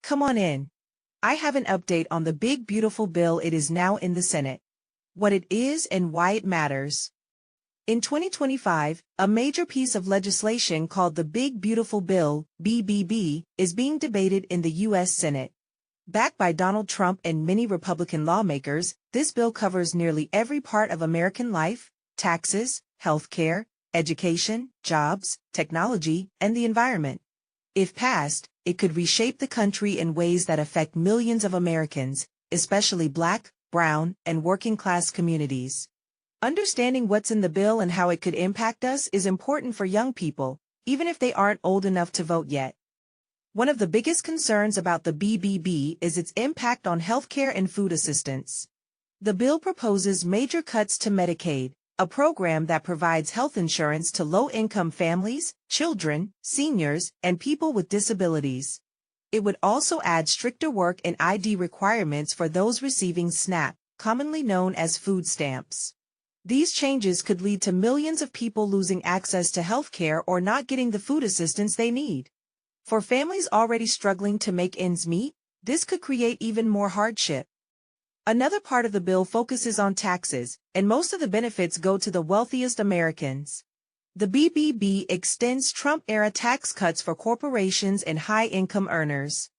Come on in. I have an update on the big beautiful bill. It is now in the Senate. What it is and why it matters. In 2025, a major piece of legislation called the Big Beautiful Bill, BBB, is being debated in the U.S. Senate. Backed by Donald Trump and many Republican lawmakers, this bill covers nearly every part of American life: taxes, healthcare, education, jobs, technology, and the environment. If passed, it could reshape the country in ways that affect millions of Americans, especially Black, brown, and working-class communities. Understanding what's in the bill and how it could impact us is important for young people, even if they aren't old enough to vote yet. One of the biggest concerns about the BBB is its impact on healthcare and food assistance. The bill proposes major cuts to Medicaid, a program that provides health insurance to low-income families, children, seniors, and people with disabilities. It would also add stricter work and ID requirements for those receiving SNAP, commonly known as food stamps. These changes could lead to millions of people losing access to health care or not getting the food assistance they need. For families already struggling to make ends meet, this could create even more hardship. Another part of the bill focuses on taxes, and most of the benefits go to the wealthiest Americans. The BBB extends Trump-era tax cuts for corporations and high-income earners.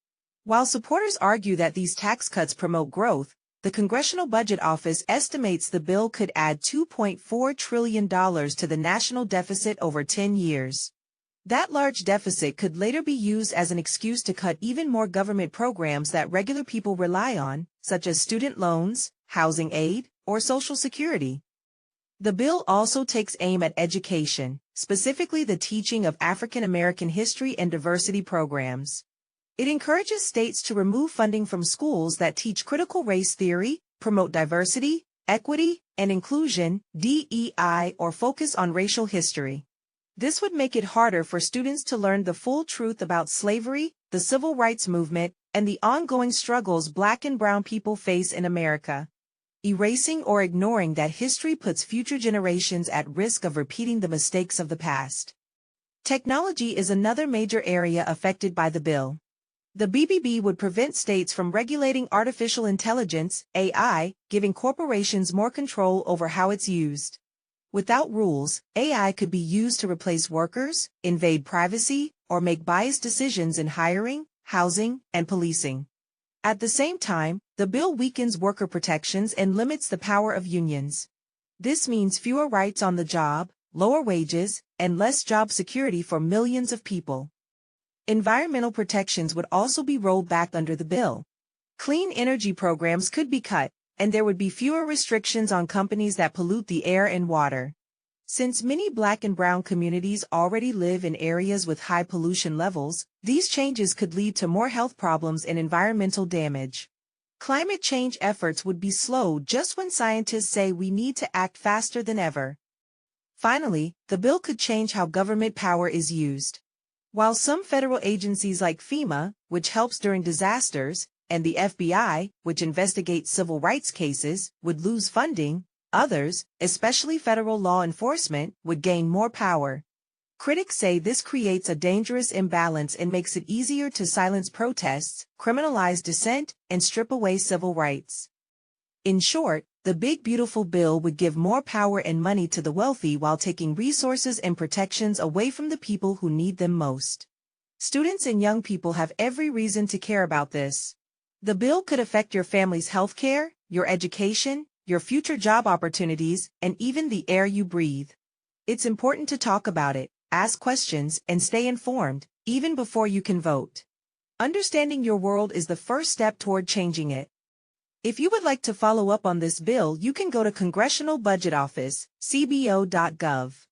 While supporters argue that these tax cuts promote growth, the Congressional Budget Office estimates the bill could add $2.4 trillion to the national deficit over 10 years. That large deficit could later be used as an excuse to cut even more government programs that regular people rely on, such as student loans, housing aid, or Social Security. The bill also takes aim at education, specifically the teaching of African American history and diversity programs. It encourages states to remove funding from schools that teach critical race theory, promote diversity, equity, and inclusion, DEI, or focus on racial history. This would make it harder for students to learn the full truth about slavery, the civil rights movement, and the ongoing struggles Black and brown people face in America. Erasing or ignoring that history puts future generations at risk of repeating the mistakes of the past. Technology is another major area affected by the bill. The BBB would prevent states from regulating artificial intelligence, AI, giving corporations more control over how it's used. Without rules, AI could be used to replace workers, invade privacy, or make biased decisions in hiring, housing, and policing. At the same time, the bill weakens worker protections and limits the power of unions. This means fewer rights on the job, lower wages, and less job security for millions of people. Environmental protections would also be rolled back under the bill. Clean energy programs could be cut, and there would be fewer restrictions on companies that pollute the air and water. Since many Black and brown communities already live in areas with high pollution levels, these changes could lead to more health problems and environmental damage. Climate change efforts would be slowed just when scientists say we need to act faster than ever. Finally, the bill could change how government power is used. While some federal agencies like FEMA, which helps during disasters, and the FBI, which investigates civil rights cases, would lose funding, others, especially federal law enforcement, would gain more power. Critics say this creates a dangerous imbalance and makes it easier to silence protests, criminalize dissent, and strip away civil rights. In short, the Big Beautiful Bill would give more power and money to the wealthy while taking resources and protections away from the people who need them most. Students and young people have every reason to care about this. The bill could affect your family's health care, your education, your future job opportunities, and even the air you breathe. It's important to talk about it, ask questions, and stay informed, even before you can vote. Understanding your world is the first step toward changing it. If you would like to follow up on this bill, you can go to Congressional Budget Office, cbo.gov.